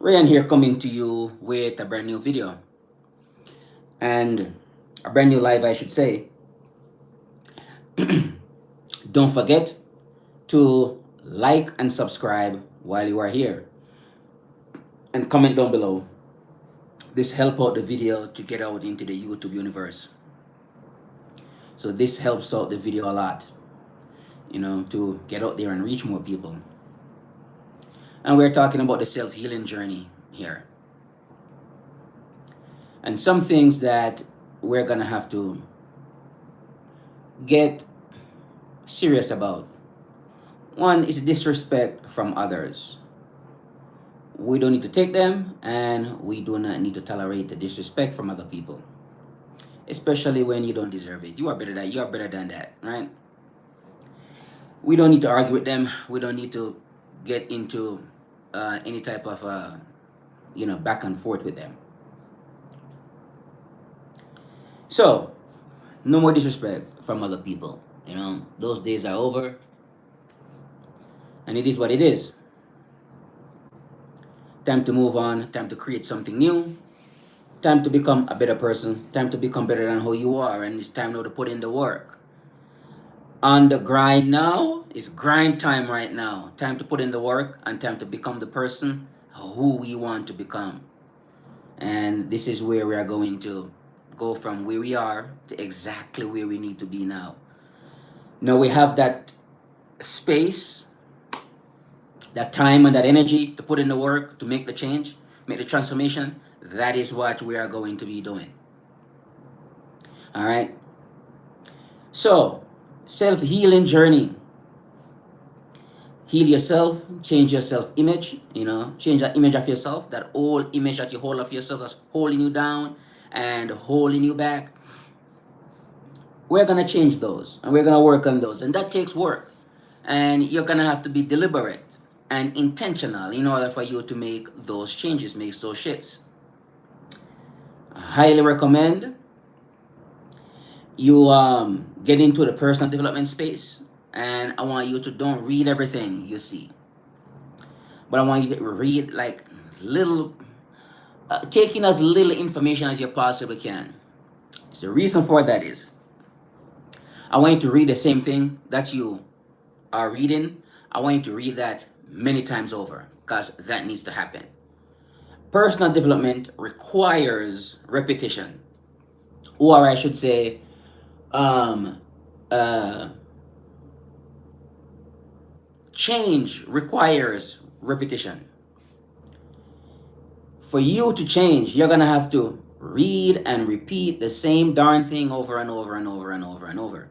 Ryan here coming to you with a brand new video and a brand new live, I should say. Don't forget to like and subscribe while you are here and comment down below. This help out the video to get out into the YouTube universe. So this helps out the video a lot, to get out there and reach more people. And we're talking about the self-healing journey here. And some things that we're gonna have to get serious about. One is disrespect from others. We don't need to take them, and we do not need to tolerate the disrespect from other people, especially when you don't deserve it. You are better than that, right? We don't need to argue with them. We don't need to get into any type of back and forth with them. So, no more disrespect from other people. Those days are over, and it is what it is. Time to move on, time to create something new, time to become a better person, time to become better than who you are, and it's time now to put in the work. On the grind now, it's grind time right now. Time to put in the work and time to become the person who we want to become. And this is where we are going to go from where we are to exactly where we need to be now. Now we have that space, that time and that energy to put in the work, to make the change, make the transformation. That is what we are going to be doing. All right. So, self-healing journey. Heal yourself, change your self-image, change that image of yourself, that old image that you hold of yourself that's holding you down and holding you back. We're going to change those and we're going to work on those. And that takes work. And you're going to have to be deliberate and intentional in order for you to make those changes, make those shifts. I highly recommend you get into the personal development space, and I want you to don't read everything you see, but I want you to read like little, taking as little information as you possibly can. So the reason for that is I want you to read the same thing that you are reading. I want you to read that many times over, because that needs to happen. Personal development requires repetition, or I should say, change requires repetition. For you to change, you're gonna have to read and repeat the same darn thing over and over and over and over and over.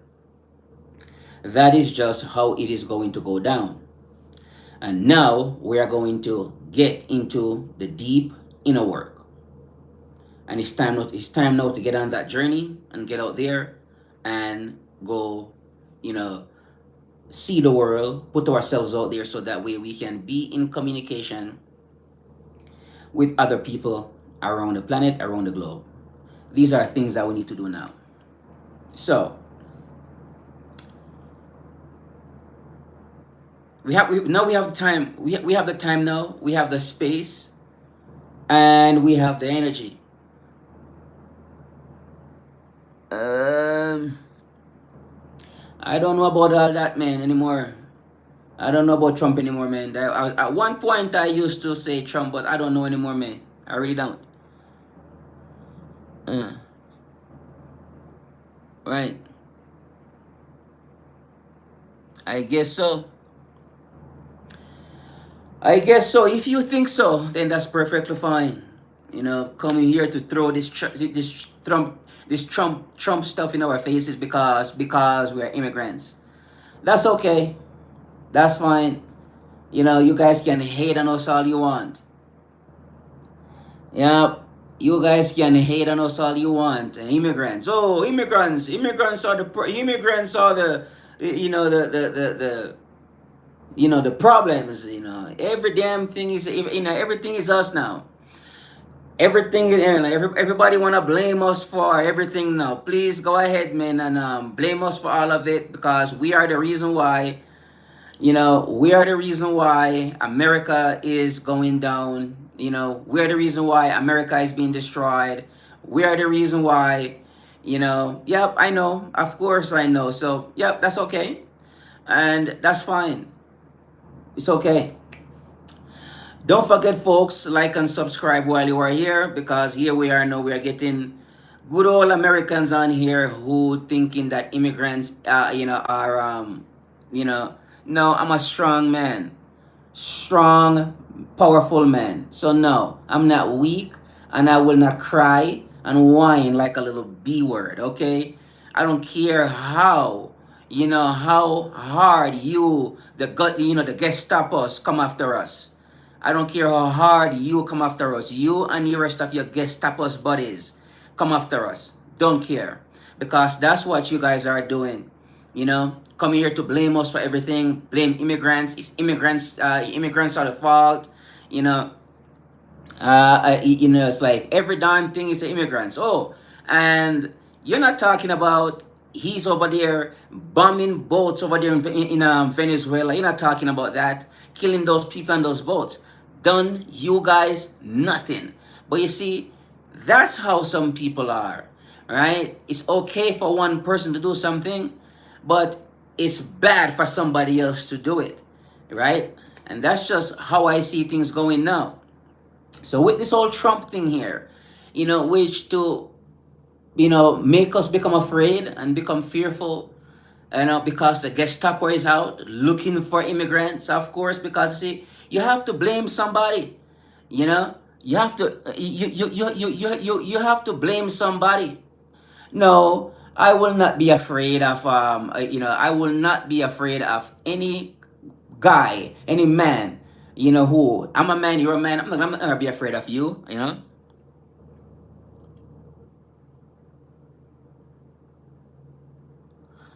That is just how it is going to go down. And now we are going to get into the deep inner work. And it's time now to get on that journey and get out there and go, see the world, put ourselves out there so that way we can be in communication with other people around the planet, around the globe. These are things that we need to do now. So, we have the time. We have the time now. We have the space, and we have the energy. I don't know about all that, man, anymore. I don't know about Trump anymore, man. At one point, I used to say Trump, but I don't know anymore, man. I really don't. Right. I guess so. If you think so, then that's perfectly fine. Coming here to throw this Trump stuff in our faces because we're immigrants. That's okay. That's fine. You guys can hate on us all you want. Yeah, you guys can hate on us all you want. Immigrants. Oh, immigrants are the the problems. Every damn thing is everything is us now. Everything is everybody wanna blame us for everything now. Please go ahead, man, and blame us for all of it, because we are the reason why You know, we are the reason why America is going down. You know, we are the reason why America is being destroyed. We are the reason why, you know, yep, I know. Of course I know. So, yep, that's okay. And that's fine. It's okay. Don't forget, folks, like and subscribe while you are here, because here we are now. We are getting good old Americans on here who thinking that immigrants, are, you know, no, I'm a strong man, strong, powerful man. So no, I'm not weak, and I will not cry and whine like a little B word. Okay, I don't care how. How hard the Gestapos come after us. I don't care how hard you come after us. You and the rest of your Gestapos buddies come after us. Don't care. Because that's what you guys are doing. Come here to blame us for everything. Blame immigrants. It's immigrants are the fault. You know, it's like every darn thing is the immigrants. Oh, and you're not talking about he's over there bombing boats over there in Venezuela. You're not talking about that, killing those people on those boats. Done you guys nothing. But you see, that's how some people are, right? It's okay for one person to do something, but it's bad for somebody else to do it, right? And that's just how I see things going now. So with this whole Trump thing here, which to make us become afraid and become fearful, because the Gestapo is out looking for immigrants, of course, because see, you have to blame somebody, you know, you have to you have to blame somebody. No, I will not be afraid of I will not be afraid of any guy, any man, who I'm a man, you're a man. I'm not gonna be afraid of you.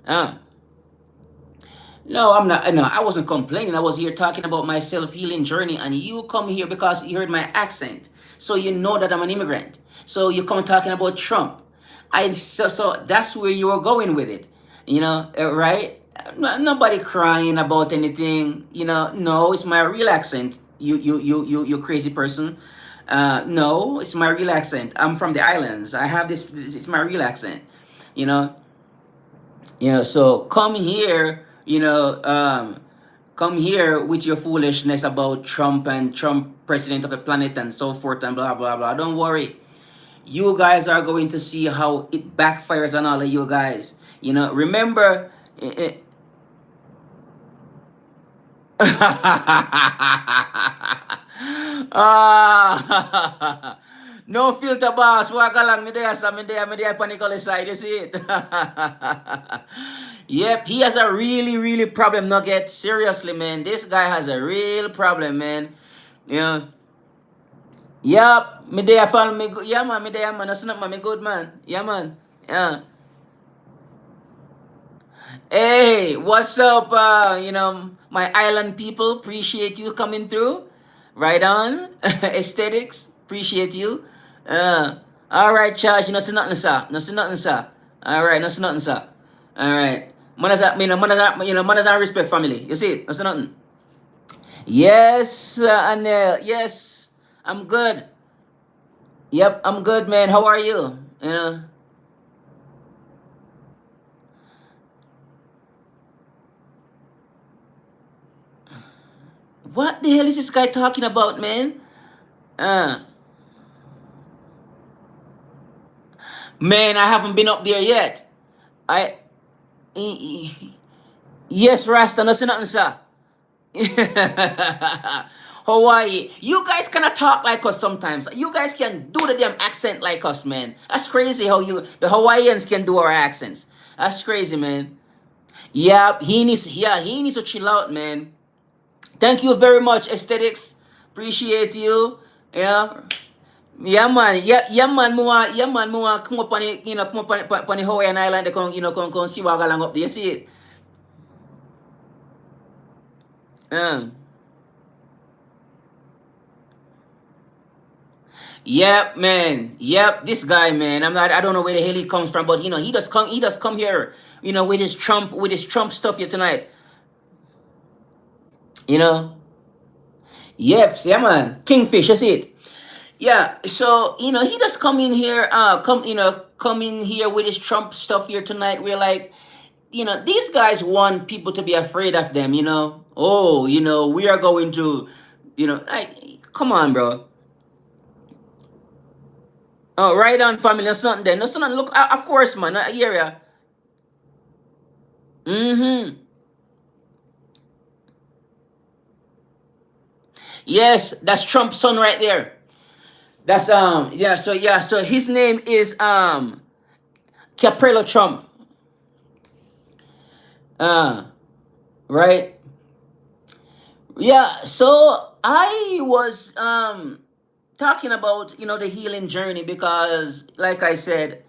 Uh, no, I'm not. No, I wasn't complaining. I was here talking about my self healing journey, and you come here because you heard my accent, so you know that I'm an immigrant. So you come talking about Trump. So that's where you were going with it, right? Nobody crying about anything, No, it's my real accent. You crazy person. No, it's my real accent. I'm from the islands. I have this. It's my real accent, you know. So come here with your foolishness about Trump and Trump president of the planet and so forth and blah blah blah. Don't worry. You guys are going to see how it backfires on all of you guys. Remember. Ah, no filter boss. Waka lang mi there sa mi there panical side. You see it? Yep, he has a really really problem. Nugget, seriously, man. This guy has a real problem, man. Yeah. Yep, me there follow me. Yeah, man, me there, man. That's not man, me good man. Yeah, man. Yeah. Hey, what's up? My island people, appreciate you coming through. Right on. Aesthetics, appreciate you. All right, Charge. No, see nothing, sir. No, see nothing, sir. All right, no, see nothing, sir. All right. Man, respect family. You see it? No, see nothing. Yes, Anel. Yes, I'm good. Yep, I'm good, man. How are you? What the hell is this guy talking about, man? Uh, Man, I haven't been up there yet. I, yes, Rasta, no say nothing, sir. Hawaii, you guys cannot talk like us sometimes. You guys can do the damn accent like us, man. That's crazy how the Hawaiians can do our accents. That's crazy, man. Yeah, he needs to chill out, man. Thank you very much, aesthetics. Appreciate you. Yeah. Yeah, man, come up on it, come up on the Hawaiian Island, they come see what along up there, you see it? Yep, man. Yep, this guy, man. I don't know where the hell he comes from, but he does come here, with his Trump stuff here tonight. You know, yep, yeah, man. Kingfish, you see it. Yeah, so he just come in here, come in here with his Trump stuff here tonight. We're like, these guys want people to be afraid of them. Oh, we are going to, like, come on, bro. Oh, right on, family, or something. Then, no, something. Look, of course, man. Yeah. Mm-hmm. Yes, that's Trump's son right there. That's yeah. So yeah. So his name is Caprello Trump. Uh, right. Yeah, so I was talking about the healing journey because, like I said,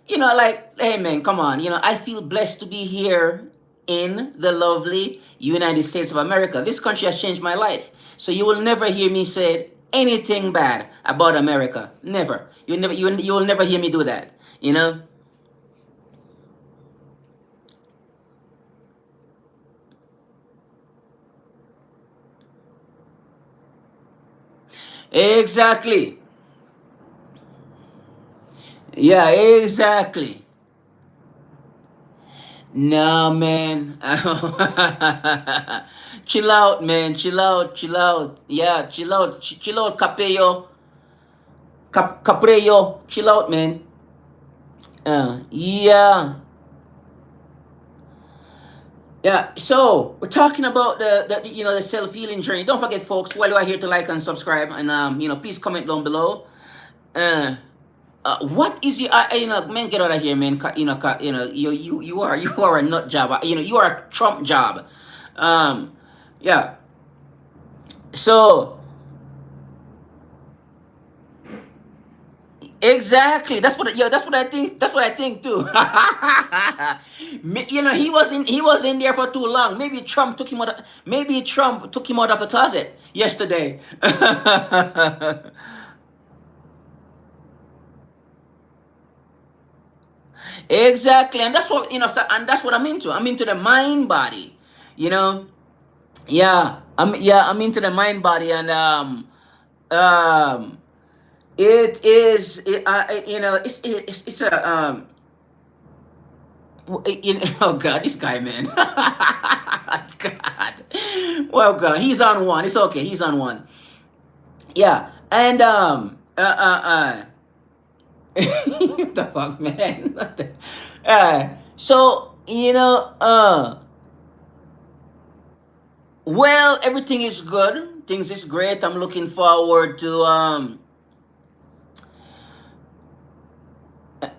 like, hey man, come on, I feel blessed to be here in the lovely United States of America. This country has changed my life, so you will never hear me say anything bad about America. Never. You will never hear me do that. You know. Exactly. Yeah, exactly. Nah, man. Chill out, man. Chill out. Chill out. Yeah, chill out. Chill out, Capello. Caprello. Chill out, man. Yeah. Yeah. So we're talking about the self healing journey. Don't forget, folks. While you are here, to like and subscribe, and please comment down below. Uh, what is your man? Get out of here, man. You are a nut job. You are a Trump job. Um, yeah. So exactly, that's what I think. That's what I think too. He was in there for too long. Maybe Trump took him out of the closet yesterday. Exactly, and that's what and that's what I'm into. I'm into the mind body. You know, I'm into the mind body, and um it is it's a oh God, this guy, man. God. Well, God, he's on one. It's okay. He's on one. Yeah, and what the fuck, man? So well, everything is good. Things is great. I'm looking forward to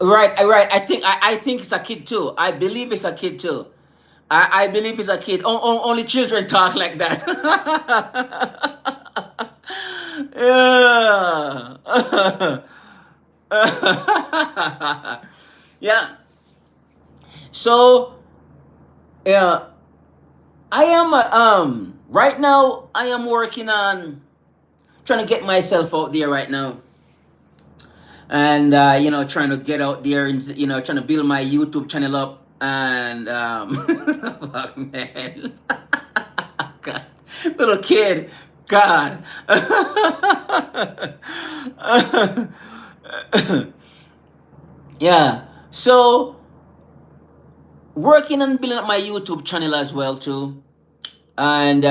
right. I think it's a kid too. I believe it's a kid too. I believe it's a kid. Only children talk like that. Yeah. Yeah. So yeah, I am right now. I am working on trying to get myself out there right now, and trying to get out there, and trying to build my YouTube channel up, and fuck, man. God. Little kid, God. Yeah. So working on building up my YouTube channel as well too. And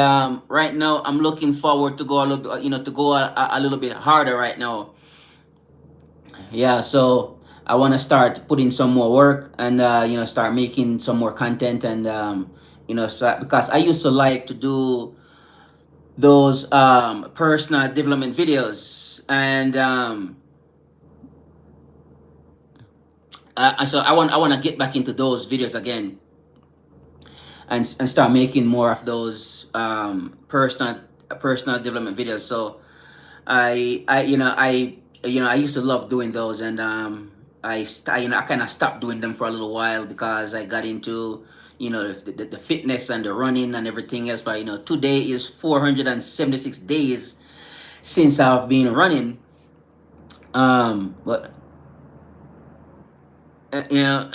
right now I'm looking forward to go a little bit, to go a little bit harder right now. Yeah, so I want to start putting some more work, and start making some more content, and because I used to like to do those personal development videos, and so I want to get back into those videos again, and start making more of those personal development videos. So I used to love doing those, and I kind of stopped doing them for a little while because I got into the fitness and the running and everything else. But today is 476 days since I've been running. But uh, you know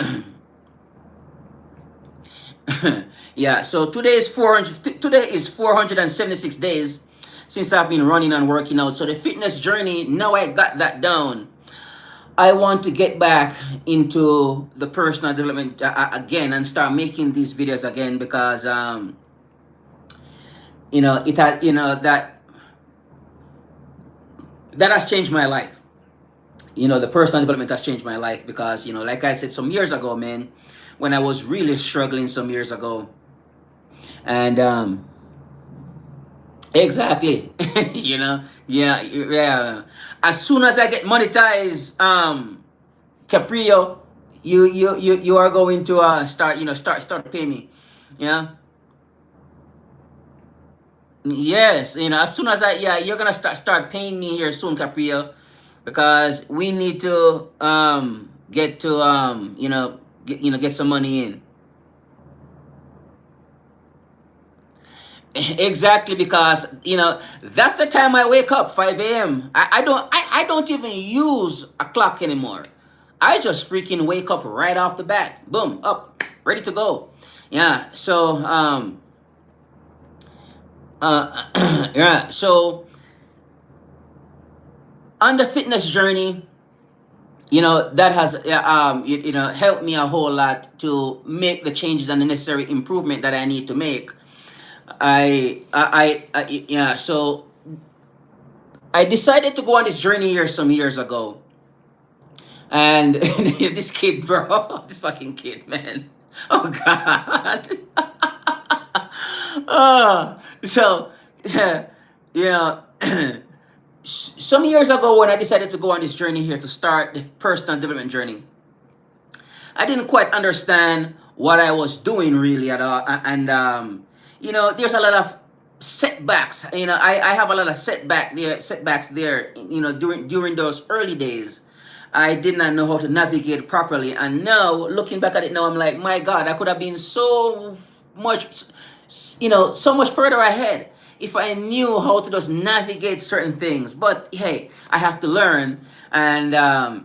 Yeah, so today is 476 days since I've been running and working out. So the fitness journey, now I got that down. I want to get back into the personal development again and start making these videos again because it had that has changed my life. The personal development has changed my life because like I said some years ago, man, when I was really struggling some years ago, and exactly, yeah. As soon as I get monetized, Caprio, you are going to start pay me, yeah. Yes, as soon as you're gonna start paying me here soon, Caprio, because we need to get to get some money in. Exactly, because that's the time I wake up, 5 a.m. I don't even use a clock anymore. I just freaking wake up right off the bat. Boom, up, ready to go. Yeah. So yeah. So on the fitness journey, that has helped me a whole lot to make the changes and the necessary improvement that I need to make. Yeah. So I decided to go on this journey here some years ago, and this kid, bro, this fucking kid, man. Oh God. So, yeah. Some years ago, when I decided to go on this journey here to start the personal development journey, I didn't quite understand what I was doing really at all, and there's a lot of setbacks. I have a lot of setbacks there. During those early days, I did not know how to navigate properly, and now looking back at it now, I'm like, my God, I could have been much, so much further ahead if I knew how to just navigate certain things. But hey, I have to learn, and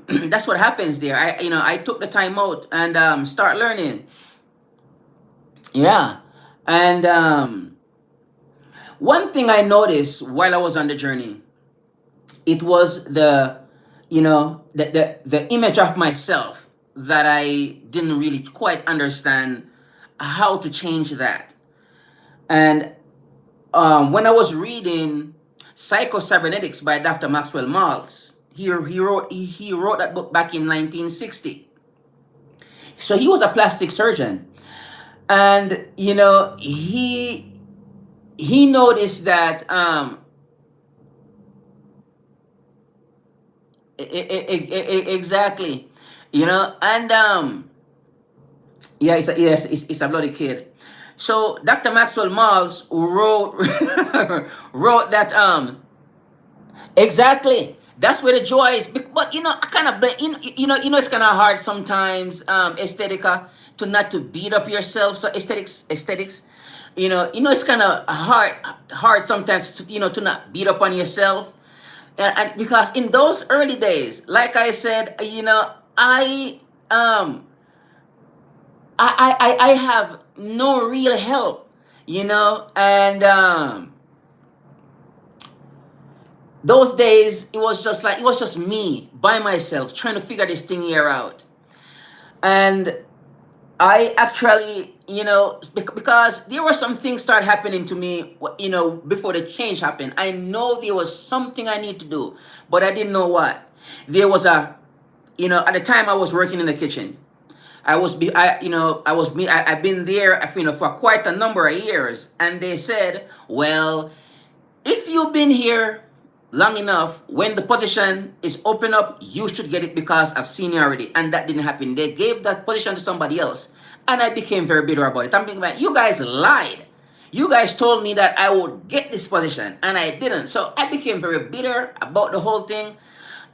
that's what happens there. I took the time out and start learning. Yeah, and one thing I noticed while I was on the journey, it was the image of myself that I didn't really quite understand how to change that. And when I was reading Psycho-Cybernetics by Dr. Maxwell Maltz, he wrote that book back in 1960. So he was a plastic surgeon, and he noticed that exactly, and yeah, it's a bloody kid. So Dr. Maxwell Maltz wrote wrote that exactly. That's where the joy is. But I kind of it's kind of hard sometimes, aesthetica, to not to beat up yourself. So aesthetics, it's kind of hard sometimes to not beat up on yourself, and because in those early days, like I said, um I have no real help, and those days it was just me by myself trying to figure this thing here out. And I actually, because there were some things start happening to me, before the change happened. I know there was something I need to do, but I didn't know what. There was at the time I was working in the kitchen. I've been there, for quite a number of years, and they said, well, if you've been here long enough, when the position is open up, you should get it because of seniority. And that didn't happen. They gave that position to somebody else. And I became very bitter about it. I'm thinking, about, you guys lied. You guys told me that I would get this position, and I didn't. So I became very bitter about the whole thing.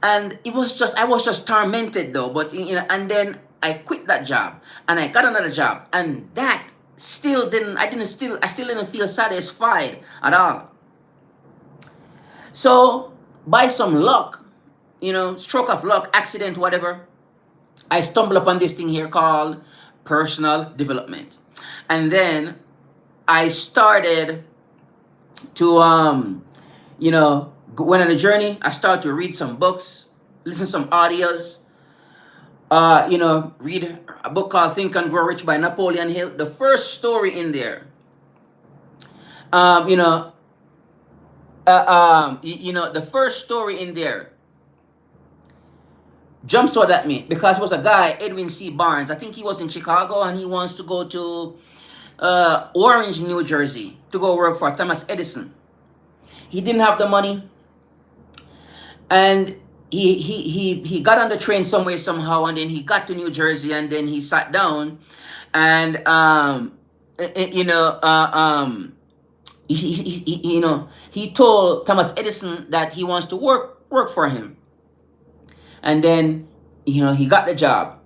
And I was just tormented though. But, and then I quit that job and I got another job. And that I still didn't feel satisfied at all. So, by some luck, stroke of luck, accident, whatever, I stumbled upon this thing here called personal development. And then I started to went on a journey. I started to read some books, listen to some audios, read a book called Think and Grow Rich by Napoleon Hill. The first story in there, um, you know, the first story in there jumps out at me because it was a guy, Edwin C. Barnes. I think he was in Chicago and he wants to go to Orange, New Jersey to go work for Thomas Edison. He didn't have the money, and he got on the train somewhere somehow, and then he got to New Jersey, and then he sat down, and eh, eh, you know he told Thomas Edison that he wants to work for him, and then he got the job,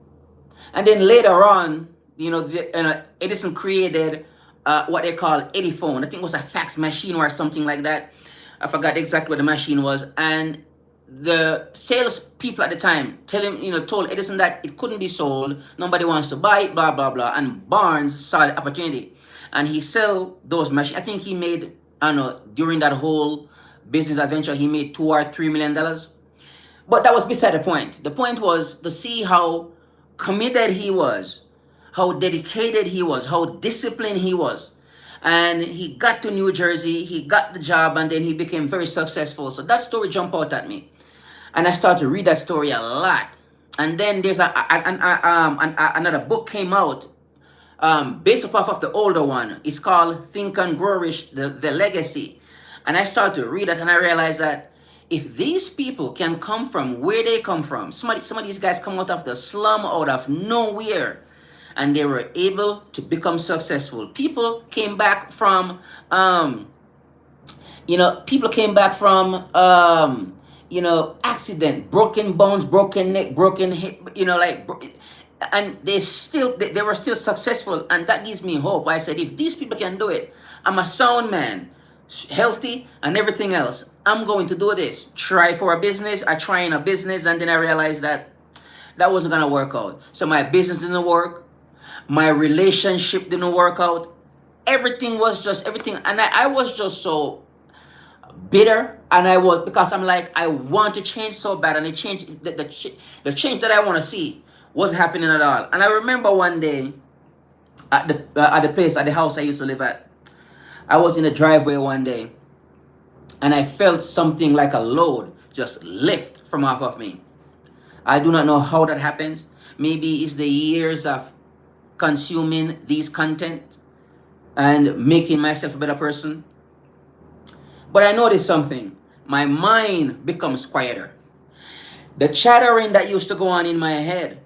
and then later on, Edison created what they call Ediphone. I think it was a fax machine or something like that. I forgot exactly what the machine was, and the sales people at the time told Edison that it couldn't be sold, nobody wants to buy it, blah blah blah. And Barnes saw the opportunity, and he sell those machines. I think he made, I don't know, during that whole business adventure, he made $2 or $3 million. But that was beside the point. The point was to see how committed he was, how dedicated he was, how disciplined he was. And he got to New Jersey, he got the job, and then he became very successful. So that story jumped out at me. And I started to read that story a lot. And then there's another book came out based off of the older one. It's called Think and Grow Rich, the Legacy. And I started to read it, and I realized that if these people can come from where they come from, some of these guys come out of the slum, out of nowhere, and they were able to become successful. People came back from accident, broken bones, broken neck, broken hip, and they were still successful, and that gives me hope. I said, if these people can do it, I'm a sound man, healthy and everything else. I'm going to do this. Try for a business. I try in a business, and then I realized that wasn't gonna work out. So my business didn't work. My relationship didn't work out. Everything was just everything, and I was just so bitter, and I was, because I'm like, I want to change so bad, and the change that I want to see wasn't happening at all. And I remember one day at the house I used to live at, I was in the driveway one day, and I felt something like a load just lift from off of me. I do not know how that happens. Maybe it's the years of consuming these content and making myself a better person. But I noticed something. My mind becomes quieter. The chattering that used to go on in my head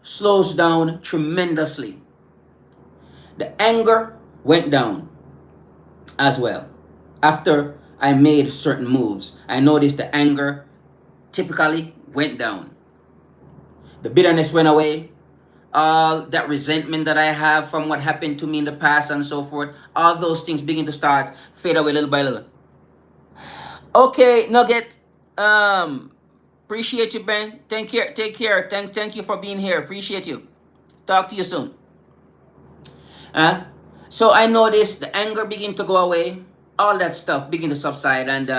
slows down tremendously. The anger went down as well. After I made certain moves, I noticed the anger typically went down. The bitterness went away. All that resentment that I have from what happened to me in the past and so forth, all those things begin to start fade away little by little. Okay, Nugget. Appreciate you, Ben. Take care. Thank you for being here. Appreciate you. Talk to you soon. So I noticed the anger begin to go away. All that stuff begin to subside, and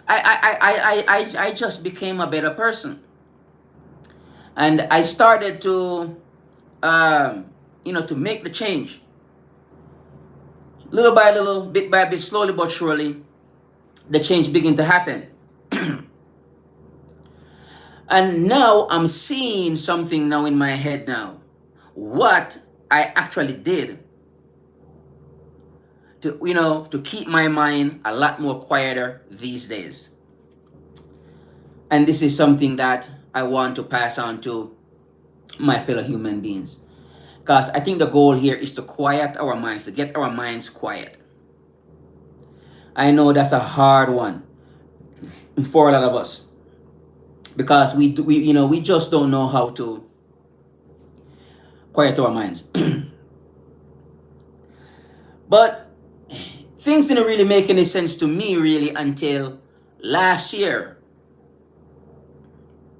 I just became a better person. And I started to to make the change. Little by little, bit by bit, slowly but surely, the change began to happen. And now I'm seeing something now in my head now. What I actually did to keep my mind a lot more quieter these days. And this is something that I want to pass on to my fellow human beings. Because I think the goal here is to quiet our minds, to get our minds quiet. I know that's a hard one for a lot of us, because we just don't know how to quiet our minds. But things didn't really make any sense to me really until last year,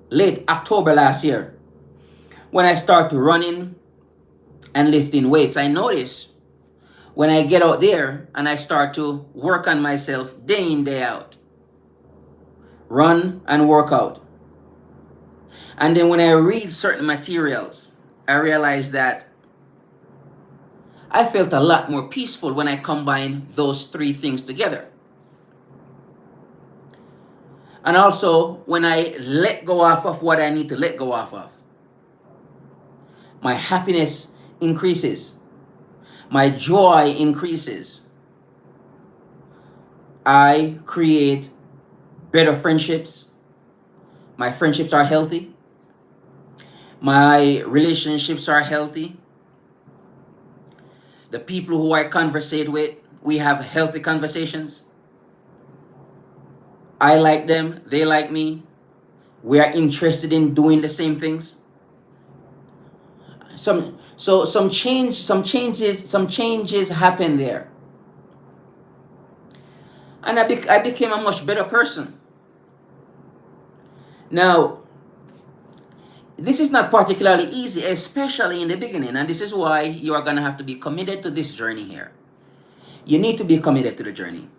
late October last year, when I started running and lifting weights. I notice when I get out there and I start to work on myself day in, day out, run and work out. And then when I read certain materials, I realize that I felt a lot more peaceful when I combine those three things together. And also when I let go off of what I need to let go off of, my happiness increases, my joy increases. I create better friendships. My friendships are healthy. My relationships are healthy. The people who I conversate with, we have healthy conversations. I like them, they like me. We are interested in doing the same things. Some changes happen there. And I became a much better person. Now, this is not particularly easy, especially in the beginning, and this is why you are going to have to be committed to this journey here. You need to be committed to the journey.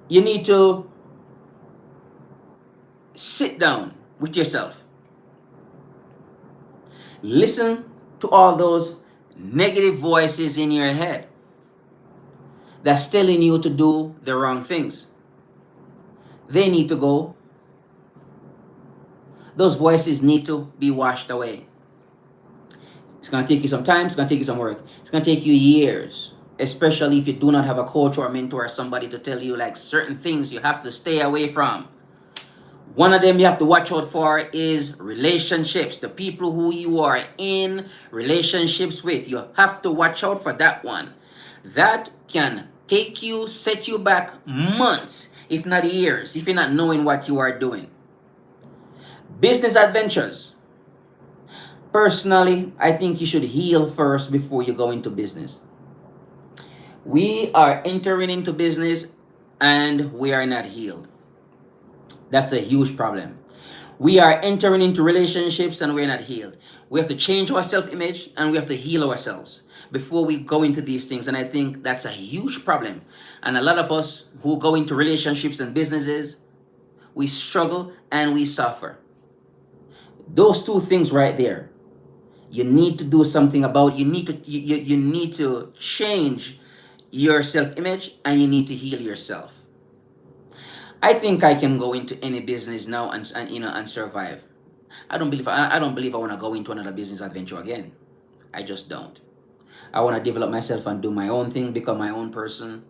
You need to sit down with yourself. Listen to all those negative voices in your head that's telling you to do the wrong things. They need to go. Those voices need to be washed away. It's going to take you some time. It's going to take you some work. It's going to take you years, especially if you do not have a coach or a mentor or somebody to tell you like certain things you have to stay away from. One of them you have to watch out for is relationships. The people who you are in relationships with, you have to watch out for that one. That can set you back months, if not years, if you're not knowing what you are doing. Business adventures. Personally, I think you should heal first before you go into business. We are entering into business and we are not healed. That's a huge problem. We are entering into relationships and we're not healed. We have to change our self-image and we have to heal ourselves before we go into these things. And I think that's a huge problem. And a lot of us who go into relationships and businesses, we struggle and we suffer. Those two things right there, you need to do something about. You need to change your self-image and you need to heal yourself. I think I can go into any business now and survive. I don't believe I want to go into another business adventure again. I just don't. I want to develop myself and do my own thing, become my own person,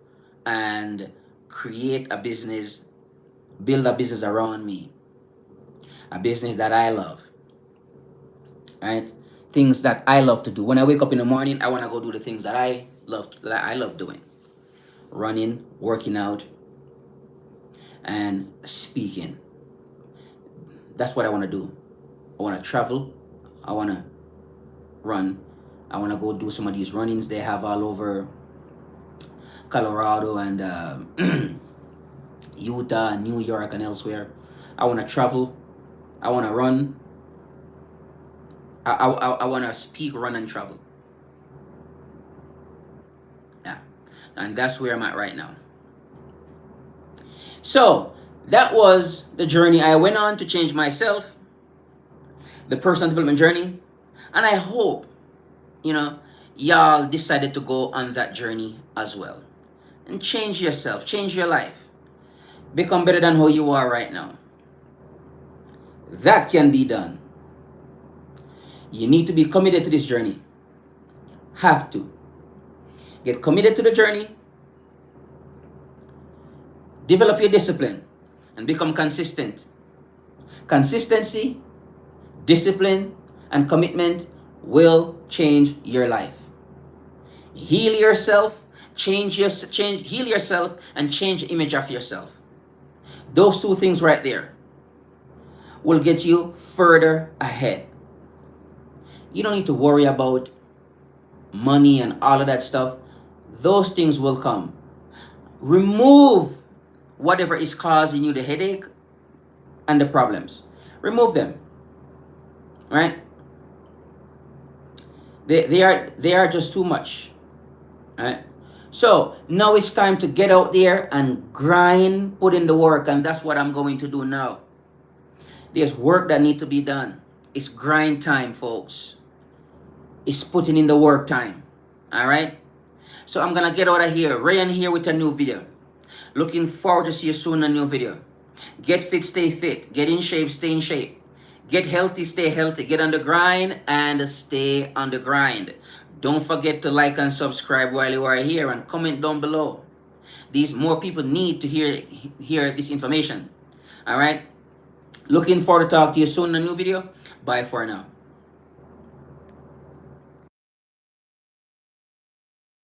and create a business, build a business around me, a business that I love. Right? Things that I love to do. When I wake up in the morning, I want to go do the things that I love doing. Running, working out, and speaking. That's what I want to do. I want to travel. I want to run. I want to go do some of these runnings they have all over Colorado and Utah, New York, and elsewhere. I want to travel. I want to run. I want to speak, run, and travel. Yeah. And that's where I'm at right now. So, that was the journey I went on to change myself, the personal development journey. And I hope, y'all decided to go on that journey as well. And change yourself, change your life. Become better than who you are right now. That can be done. You need to be committed to this journey. Have to. Get committed to the journey. Develop your discipline and become consistent. Consistency, discipline, and commitment will change your life. Heal yourself, heal yourself, and change the image of yourself. Those two things right there will get you further ahead. You don't need to worry about money and all of that stuff. Those things will come. Remove whatever is causing you the headache and the problems. Remove them. Right? They are just too much. Right? So now it's time to get out there and grind, put in the work, and that's what I'm going to do now. There's work that need to be done. It's grind time, folks. It's putting in the work time. All right. So I'm gonna get out of here. Ryan here with a new video. Looking forward to see you soon in a new video. Get fit, stay fit. Get in shape, stay in shape. Get healthy, stay healthy. Get on the grind and stay on the grind. Don't forget to like and subscribe while you are here and comment down below. These more people need to hear this information. All right. Looking forward to talk to you soon in a new video. Bye for now.